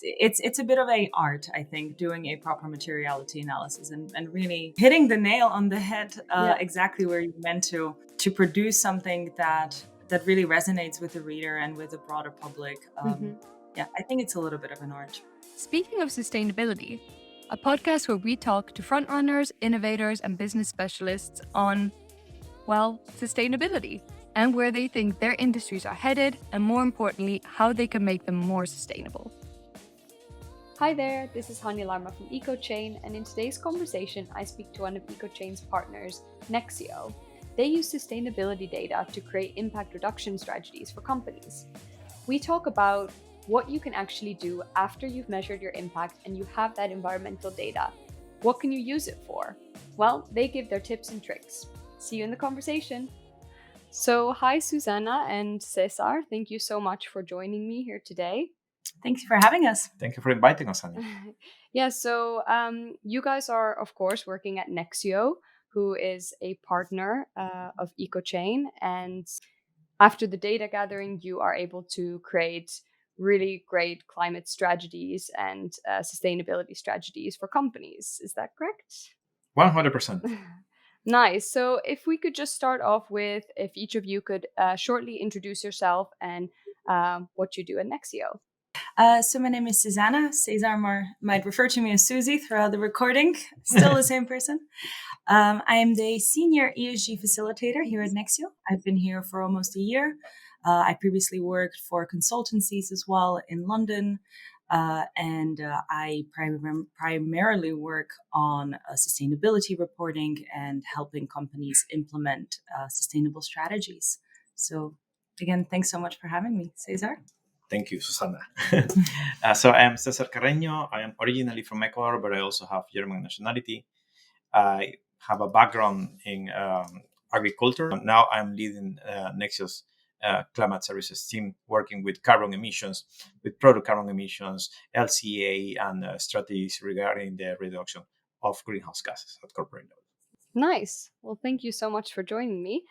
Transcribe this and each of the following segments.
it's a bit of a art, I think, doing a proper materiality analysis and really hitting the nail on the head exactly where you meant to produce something that really resonates with the reader and with the broader public. Yeah, I think it's a little bit of an art. Speaking of sustainability, a podcast where we talk to frontrunners, innovators, and business specialists on, well, sustainability and where they think their industries are headed, and more importantly, how they can make them more sustainable. Hi there, this is Hanya Larma from Ecochain, and in today's conversation, I speak to one of Ecochain's partners, Nexio. They use sustainability data to create impact reduction strategies for companies. We talk about what you can actually do after you've measured your impact and you have that environmental data. What can you use it for? Well, they give their tips and tricks. See you in the conversation. So, hi, Susanna and Cesar. Thank you so much for joining me here today. Thanks for having us. Thank you for inviting us, Anya. Yeah, so you guys are, of course, working at Nexio, who is a partner of Ecochain. And after the data gathering, you are able to create really great climate strategies and sustainability strategies for companies. Is that correct? 100%. Nice. So if we could just start off with, if each of you could shortly introduce yourself and what you do at Nexio. So my name is Susanna. Cesar might refer to me as Susie throughout the recording. Still the same person. I am the senior ESG facilitator here at Nexio. I've been here for almost a year. I previously worked for consultancies as well in London. And I primarily work on sustainability reporting and helping companies implement sustainable strategies. So again, thanks so much for having me, Cesar. Thank you, Susanna. So I am Cesar Carreño. I am originally from Ecuador, but I also have German nationality. I have a background in agriculture. Now I'm leading Nexio's climate services team, working with carbon emissions, with product carbon emissions, LCA, and strategies regarding the reduction of greenhouse gases at corporate level. Nice. Well, thank you so much for joining me.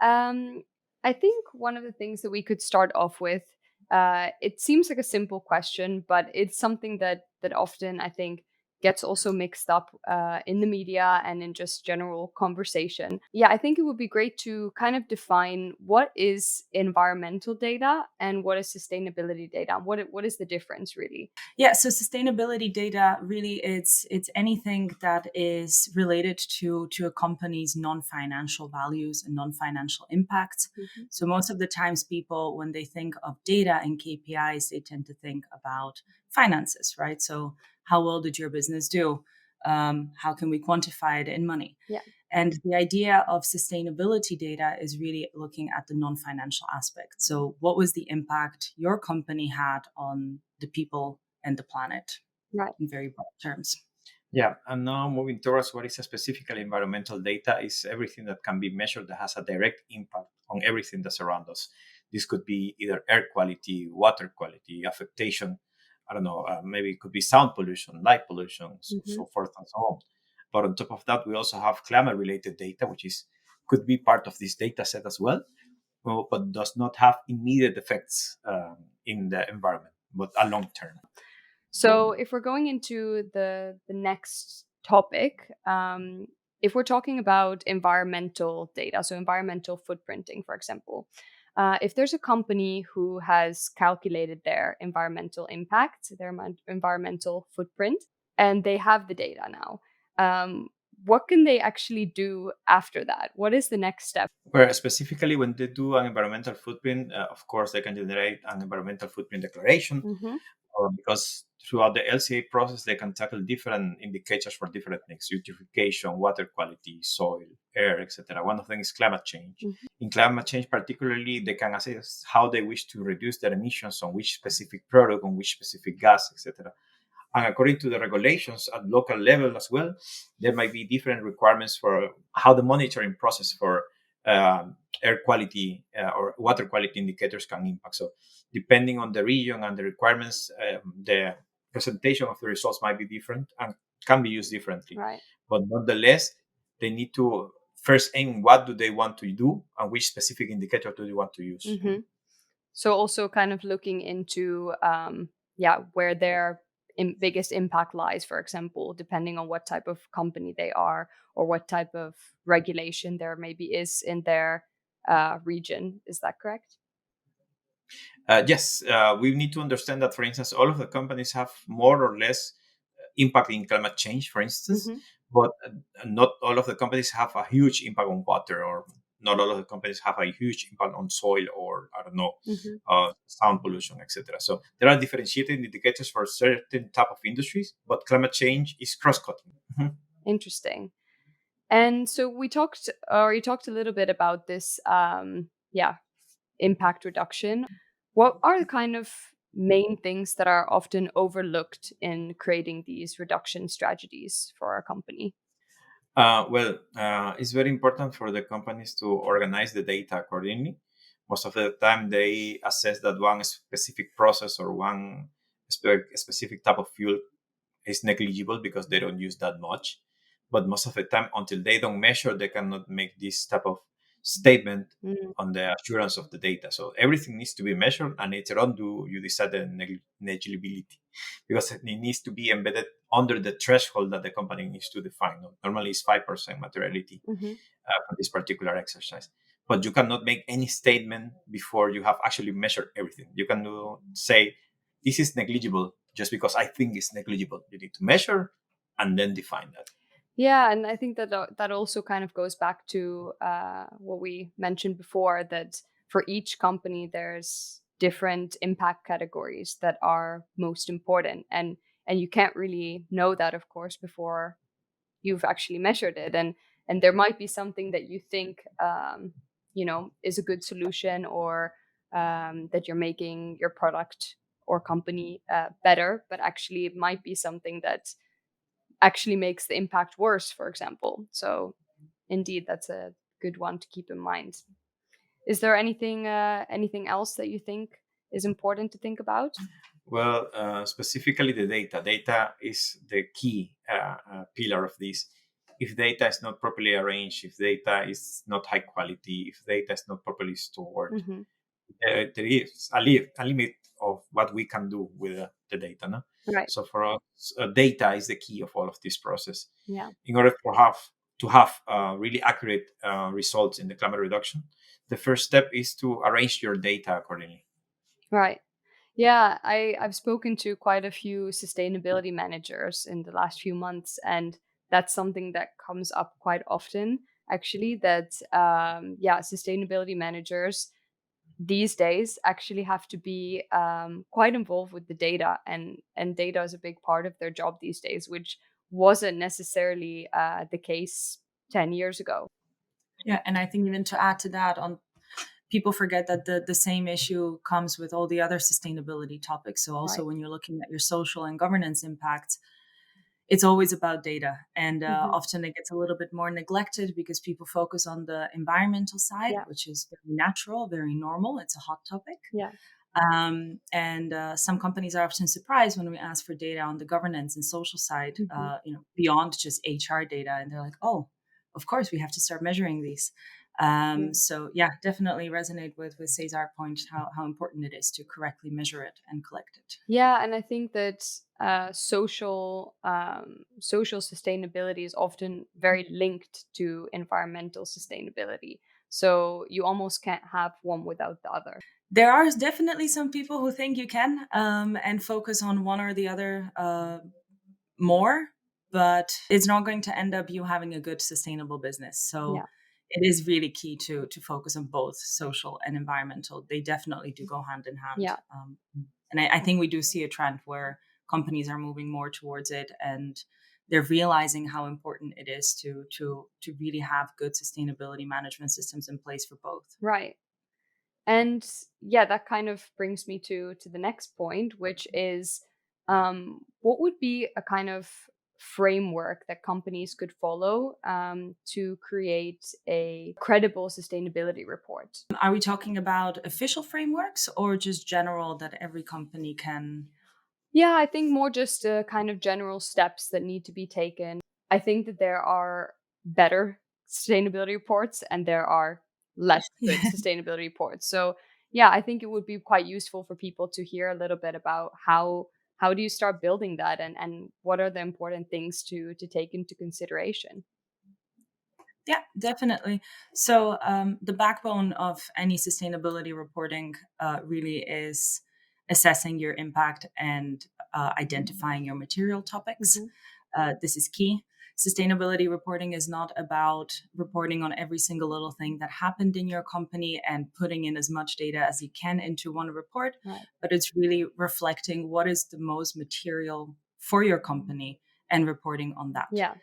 I think one of the things that we could start off with, it seems like a simple question, but it's something that often I think gets also mixed up in the media and in just general conversation. Yeah, I think it would be great to kind of define what is environmental data and what is sustainability data. What is the difference really? Yeah, so sustainability data really it's anything that is related to a company's non-financial values and non-financial impacts. So most of the times people, when they think of data and KPIs, they tend to think about finances, right? So how well did your business do? How can we quantify it in money? Yeah. And the idea of sustainability data is really looking at the non-financial aspect. So what was the impact your company had on the people and the planet, right, in very broad terms? Yeah, and now moving towards what is specifically environmental data is everything that can be measured that has a direct impact on everything that surrounds us. This could be either air quality, water quality, affectation, I don't know, maybe it could be sound pollution, light pollution, so forth and so on. But on top of that, we also have climate-related data, which could be part of this data set as well, but does not have immediate effects in the environment, but a long term. So if we're going into the next topic, if we're talking about environmental data, so environmental footprinting, for example, if there's a company who has calculated their environmental impact, their environmental footprint, and they have the data now, what can they actually do after that? What is the next step? Well, specifically when they do an environmental footprint, of course, they can generate an environmental footprint declaration, because throughout the LCA process, they can tackle different indicators for different things: eutrophication, water quality, soil, air, etc. One of them is climate change. In climate change, particularly, they can assess how they wish to reduce their emissions on which specific product, on which specific gas, etc. And according to the regulations at local level as well, there might be different requirements for how the monitoring process for air quality or water quality indicators can impact. So depending on the region and the requirements, the presentation of the results might be different and can be used differently. Right. But nonetheless, they need to first aim what do they want to do and which specific indicator do they want to use. So also kind of looking into where their biggest impact lies, for example, depending on what type of company they are or what type of regulation there maybe is in their region. Is that correct? Yes, we need to understand that, for instance, all of the companies have more or less impact in climate change, for instance, Mm-hmm. but not all of the companies have a huge impact on water, or not all of the companies have a huge impact on soil, or I don't know, Mm-hmm. sound pollution, etc. So there are differentiating indicators for certain type of industries, but climate change is cross-cutting. Mhm. Interesting. And so you talked a little bit about this, impact reduction. What are the kind of main things that are often overlooked in creating these reduction strategies for our company? It's very important for the companies to organize the data accordingly. Most of the time, they assess that one specific process or one specific type of fuel is negligible because they don't use that much. But most of the time, until they don't measure, they cannot make this type of statement Mm, on the assurance of the data. So everything needs to be measured, and later on, do you decide the negligibility, because it needs to be embedded under the threshold that the company needs to define. Normally, it's 5% materiality mm-hmm. for this particular exercise. But you cannot make any statement before you have actually measured everything. You can say, this is negligible just because I think it's negligible. You need to measure and then define that. Yeah, and I think that that also kind of goes back to what we mentioned before, that for each company there's different impact categories that are most important, and you can't really know that, of course, before you've actually measured it, and there might be something that you think is a good solution, or that you're making your product or company better, but actually it might be something that actually makes the impact worse, for example. So indeed, that's a good one to keep in mind. Is there anything else that you think is important to think about? Well, specifically the data. Data is the key pillar of this. If data is not properly arranged, if data is not high quality, if data is not properly stored, Hmm. there is a limit of what we can do with the data. No? Right. So for us, data is the key of all of this process. Yeah. In order to have really accurate results in the climate reduction, the first step is to arrange your data accordingly. Right. Yeah, I've spoken to quite a few sustainability managers in the last few months, and that's something that comes up quite often, actually, that sustainability managers these days actually have to be quite involved with the data, and data is a big part of their job these days, which wasn't necessarily the case 10 years ago. Yeah, and I think even to add to that, on people forget that the same issue comes with all the other sustainability topics. So also Right. when you're looking at your social and governance impacts, it's always about data, and Hmm. often it gets a little bit more neglected because people focus on the environmental side, Yeah. which is very natural, very normal. It's a hot topic. Yeah. And some companies are often surprised when we ask for data on the governance and social side, Hmm. beyond just HR data, and they're like, "Oh, of course, we have to start measuring these." So yeah, definitely resonate with Cesar's point how important it is to correctly measure it and collect it. Yeah, and I think that social sustainability is often very linked to environmental sustainability. So you almost can't have one without the other. There are definitely some people who think you can, and focus on one or the other more, but it's not going to end up you having a good sustainable business. So Yeah. it is really key to focus on both social and environmental. They definitely do go hand in hand. Yeah. And I think we do see a trend where companies are moving more towards it, and they're realizing how important it is to really have good sustainability management systems in place for both. Right. And yeah, that kind of brings me to the next point, which is what would be a kind of framework that companies could follow to create a credible sustainability report? Are we talking about official frameworks or just general that every company can? Yeah, I think more just kind of general steps that need to be taken. I think that there are better sustainability reports and there are less good sustainability reports. So, yeah, I think it would be quite useful for people to hear a little bit about how do you start building that, and what are the important things to take into consideration. Yeah, definitely. So the backbone of any sustainability reporting really is assessing your impact and identifying your material topics. Hmm. This is key. Sustainability reporting is not about reporting on every single little thing that happened in your company and putting in as much data as you can into one report, Right. but it's really reflecting what is the most material for your company and reporting on that. Yeah.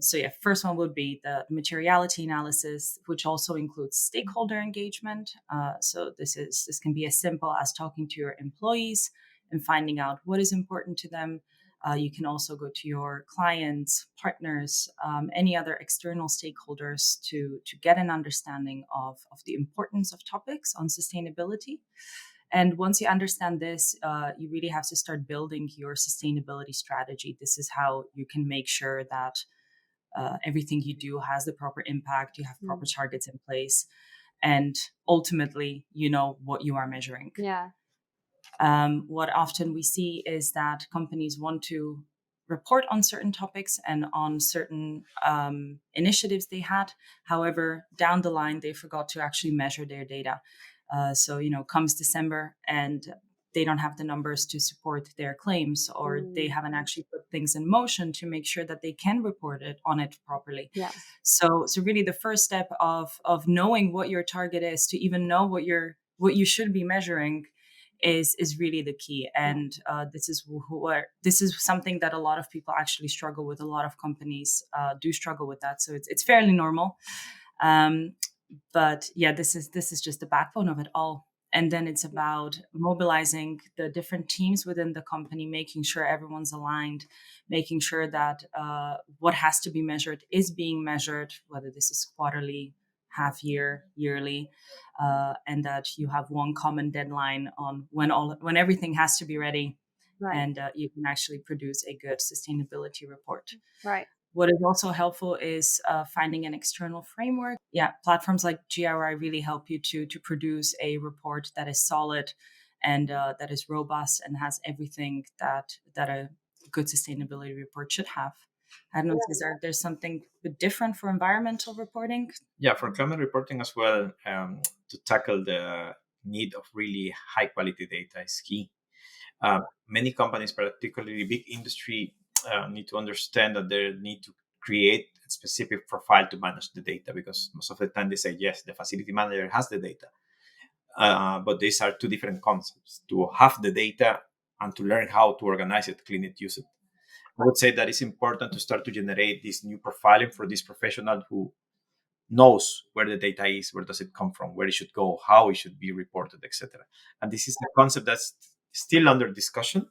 So yeah, first one would be the materiality analysis, which also includes stakeholder engagement. So this can be as simple as talking to your employees and finding out what is important to them. You can also go to your clients, partners, any other external stakeholders to get an understanding of the importance of topics on sustainability. And once you understand this, you really have to start building your sustainability strategy. This is how you can make sure that everything you do has the proper impact, you have Mm. proper targets in place, and ultimately, you know what you are measuring. Yeah. What often we see is that companies want to report on certain topics and on certain initiatives they had. However, down the line, they forgot to actually measure their data. So, comes December and they don't have the numbers to support their claims, or they Mm. haven't actually put things in motion to make sure that they can report it on it properly. Yeah. So really, the first step of knowing what your target is, to even know what you should be measuring, is really the key. Yeah. And this is something that a lot of people actually struggle with. A lot of companies do struggle with that, so it's fairly normal. um, but yeah, this is just the backbone of it all. And then it's about mobilizing the different teams within the company, making sure everyone's aligned, making sure that what has to be measured is being measured, whether this is quarterly, half year, yearly, and that you have one common deadline on when everything has to be ready, Right. and you can actually produce a good sustainability report. Right. What is also helpful is finding an external framework. Yeah, platforms like GRI really help you to produce a report that is solid and that is robust and has everything that a good sustainability report should have. I don't know, Cesar, there's something different for environmental reporting. Yeah, for climate reporting as well, to tackle the need of really high quality data is key. Many companies, particularly big industry, need to understand that they need to create a specific profile to manage the data, because most of the time they say, yes, the facility manager has the data. But these are two different concepts: to have the data and to learn how to organize it, clean it, use it. I would say that it's important to start to generate this new profiling for this professional who knows where the data is, where does it come from, where it should go, how it should be reported, etc. And this is a concept that's still under discussion.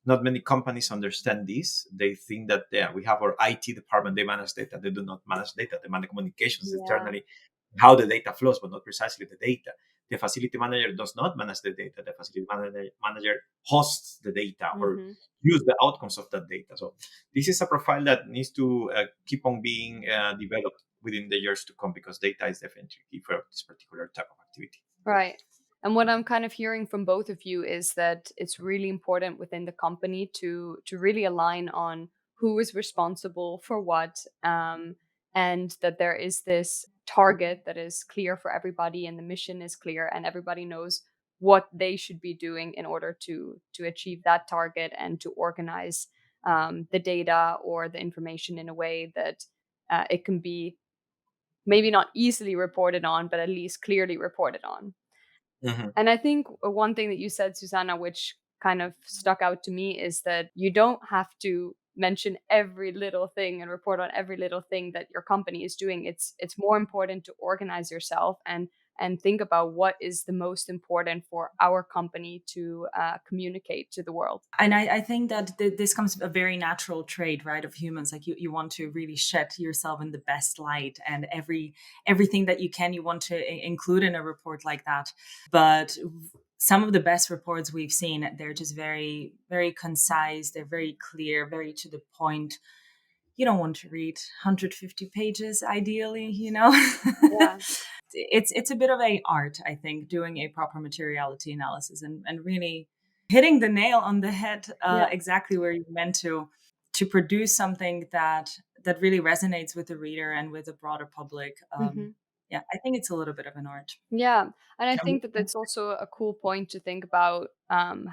Not many companies understand this. They think that we have our IT department, they manage data. They do not manage data. They manage communications Yeah. internally, how the data flows, but not precisely the data. The facility manager does not manage the data. The facility manager hosts the data or Hmm. use the outcomes of that data. So this is a profile that needs to keep on being developed within the years to come, because data is definitely key for this particular type of activity. Right. And what I'm kind of hearing from both of you is that it's really important within the company to really align on who is responsible for what, and that there is this target that is clear for everybody, and the mission is clear, and everybody knows what they should be doing in order to achieve that target, and to organize the data or the information in a way that it can be maybe not easily reported on, but at least clearly reported on. Mhm. And I think one thing that you said, Susanna, which kind of stuck out to me, is that you don't have to mention every little thing and report on every little thing that your company is doing. It's more important to organize yourself and think about what is the most important for our company to communicate to the world. And I think that this comes a very natural trait, right, of humans. Like you want to really shed yourself in the best light, and everything that you can, you want to include in a report like that. But some of the best reports we've seen, they're just very, very concise. They're very clear, very to the point. you don't want to read 150 pages ideally, Yeah. It's a bit of a art, I think, doing a proper materiality analysis and really hitting the nail on the head, Yeah. exactly where you're meant to produce something that really resonates with the reader and with the broader public. Yeah, I think it's a little bit of an art. Yeah, and I Um, think that that's also a cool point to think about,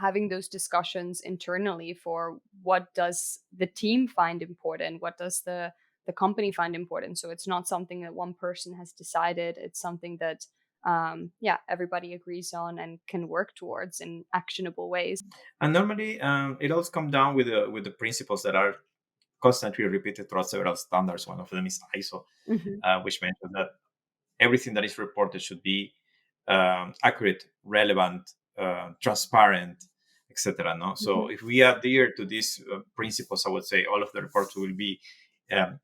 having those discussions internally for what does the team find important, what does the company find important. So it's not something that one person has decided. It's something that yeah, everybody agrees on and can work towards in actionable ways. And normally, it all comes down with the principles that are constantly repeated throughout several standards. One of them is ISO, Hmm. which mentions that everything that is reported should be accurate, relevant, transparent, etc. No, so Hmm. if we adhere to these principles, I would say all of the reports will be um,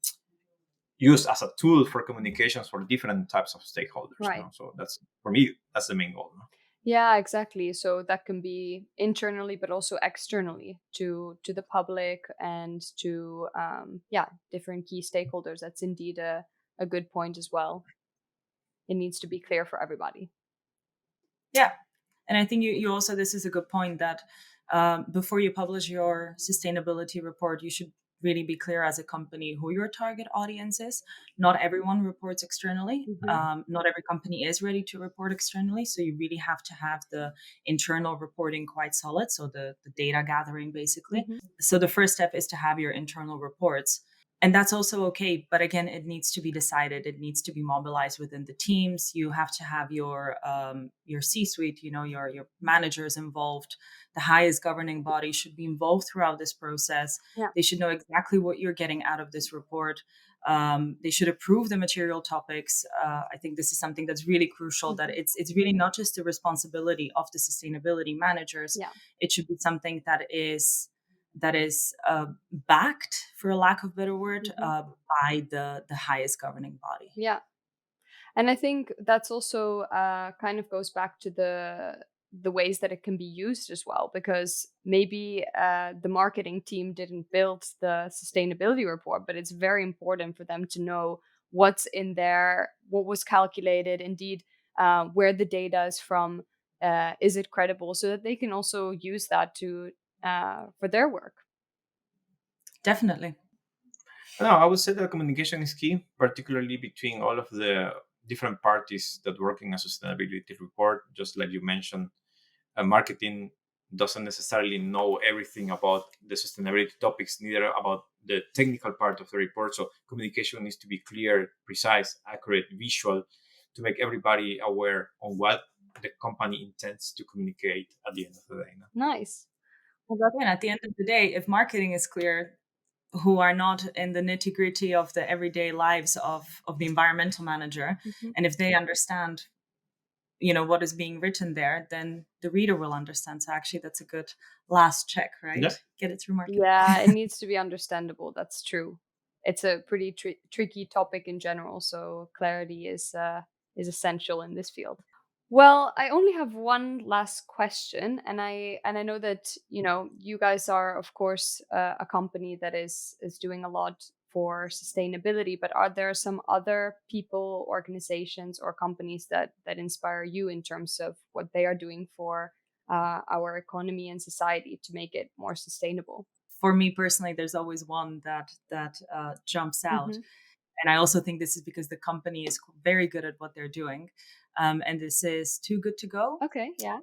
used as a tool for communications for different types of stakeholders. Right. No, so that's for me that's the main goal. No? Yeah, exactly. So that can be internally, but also externally to the public and to yeah, different key stakeholders. That's indeed a good point as well. It needs to be clear for everybody. Yeah. And I think you also, this is a good point that before you publish your sustainability report, you should really be clear as a company who your target audience is. Not everyone reports externally. Hmm. Not every company is ready to report externally. So you really have to have the internal reporting quite solid. So the data gathering, basically. Hmm. So the first step is to have your internal reports, and that's also okay, but again, it needs to be decided, it needs to be mobilized within the teams. You have to have your C-suite, your managers involved. The highest governing body should be involved throughout this process. Yeah. They should know exactly what you're getting out of this report. They should approve the material topics. I think this is something that's really crucial, that it's really not just the responsibility of the sustainability managers. Yeah. It should be something that is backed, for a lack of better word, Hmm. by the highest governing body. Yeah. And I think that's also kind of goes back to the ways that it can be used as well, because maybe the marketing team didn't build the sustainability report, but it's very important for them to know what's in there, what was calculated, indeed, where the data is from, is it credible, so that they can also use that to for their work. Definitely. No, I would say that communication is key, particularly between all of the different parties that work in a sustainability report. Just like you mentioned, marketing doesn't necessarily know everything about the sustainability topics, neither about the technical part of the report. So communication needs to be clear, precise, accurate, visual, to make everybody aware on what the company intends to communicate at the end of the day. No? Nice. Well, that's And at the end of the day, if marketing is clear, who are not in the nitty gritty of the everyday lives of the environmental manager, mhm. and if they understand, what is being written there, then the reader will understand. So actually, that's a good last check, right? Yeah. Get it through marketing. Yeah, it needs to be understandable. That's true. It's a pretty tricky topic in general, so clarity is essential in this field. Well, I only have one last question, and I know that you guys are, of course, a company that is doing a lot for sustainability. But are there some other people, organizations, or companies that inspire you in terms of what they are doing for our economy and society to make it more sustainable? For me personally, there's always one that jumps out, Hmm. and I also think this is because the company is very good at what they're doing, and this is Too Good to Go. Okay. Yeah.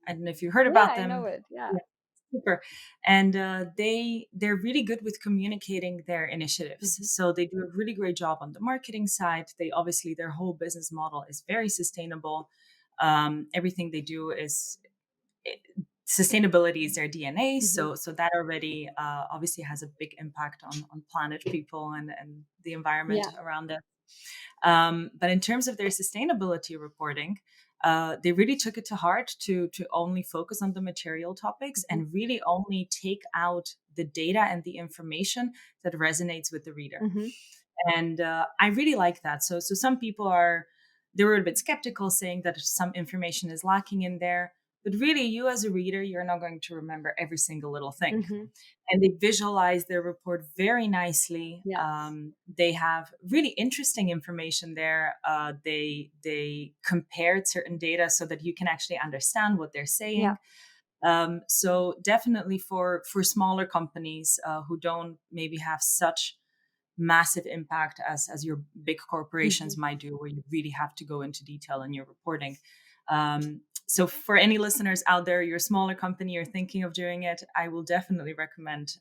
I don't know if you heard Yeah, about I know them. it. Yeah. Yeah, super. And they're really good with communicating their initiatives. Hmm. So they do a really great job on the marketing side. They obviously, their whole business model is very sustainable. Everything they do is sustainability is their DNA. Hmm. So that already obviously has a big impact on planet, people, and the environment Yeah. around it. But in terms of their sustainability reporting, they really took it to heart to only focus on the material topics Hmm. and really only take out the data and the information that resonates with the reader. Hmm. And I really like that. So some people they were a bit skeptical, saying that some information is lacking in there. But really, you as a reader, you're not going to remember every single little thing. Mm-hmm. And they visualize their report very nicely. Yeah. They have really interesting information there. They compared certain data so that you can actually understand what they're saying. So definitely for smaller companies who don't maybe have such massive impact as your big corporations Mm-hmm. might do, where you really have to go into detail in your reporting. So for any listeners out there, you're a smaller company, you're thinking of doing it, I will definitely recommend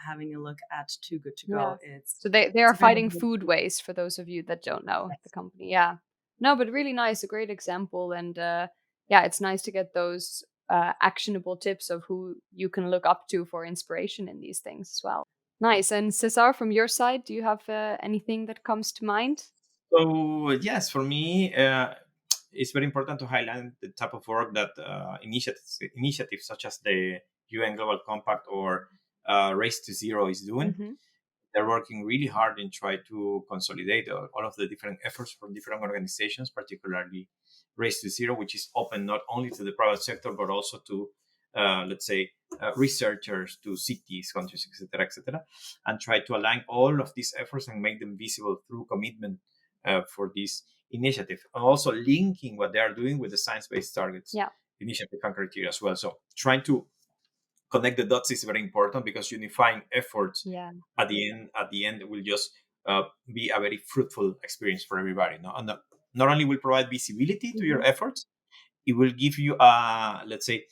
having a look at Too Good to Go. So they It's are a very fighting good. food waste for those of you that don't know the Yes. company. Yeah. No, but really nice, a great example. And yeah, it's nice to get those actionable tips of who you can look up to for inspiration in these things as well. Nice. And Cesar, from your side, do you have anything that comes to mind? So yes, for me, it's very important to highlight the type of work that initiatives such as the UN Global Compact or Race to Zero is doing. Mm-hmm. They're working really hard in try to consolidate all of the different efforts from different organizations, particularly Race to Zero, which is open not only to the private sector but also to, let's say, researchers, to cities, countries, etc., and try to align all of these efforts and make them visible through commitment for this initiative, and also linking what they are doing with the science-based targets Yeah. initiative and criteria as well. So trying to connect the dots is very important, because unifying efforts Yeah. at the end will just be a very fruitful experience for everybody. No? And not only will provide visibility to your Mm-hmm. efforts, it will give you let's say,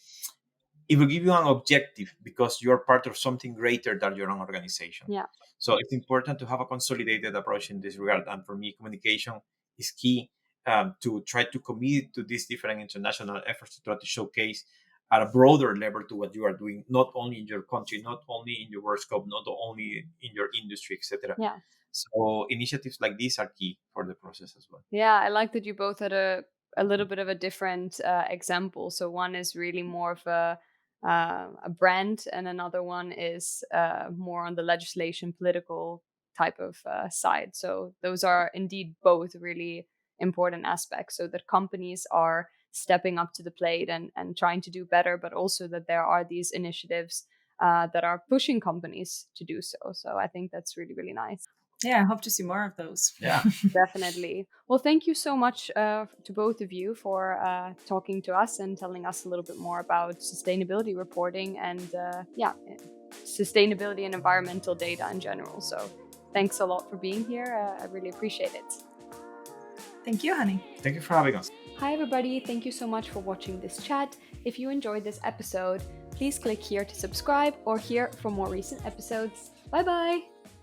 it will give you an objective, because you're part of something greater than your own organization. Yeah. So it's important to have a consolidated approach in this regard. And for me, communication is key, to try to commit to these different international efforts, to try to showcase at a broader level to what you are doing, not only in your country, not only in your work scope, not only in your industry, etc. Yeah. So initiatives like these are key for the process as well. Yeah, I like that you both had a little bit of a different example. So one is really more of a brand, and another one is more on the legislation, political type of side. So those are indeed both really important aspects. So that companies are stepping up to the plate and trying to do better, but also that there are these initiatives that are pushing companies to do so. So I think that's really, really nice. Yeah, I hope to see more of those. Yeah. Definitely. Well, thank you so much to both of you for talking to us and telling us a little bit more about sustainability reporting and, sustainability and environmental data in general. So, thanks a lot for being here. I really appreciate it. Thank you, honey. Thank you for having us. Hi, everybody. Thank you so much for watching this chat. If you enjoyed this episode, please click here to subscribe or here for more recent episodes. Bye bye.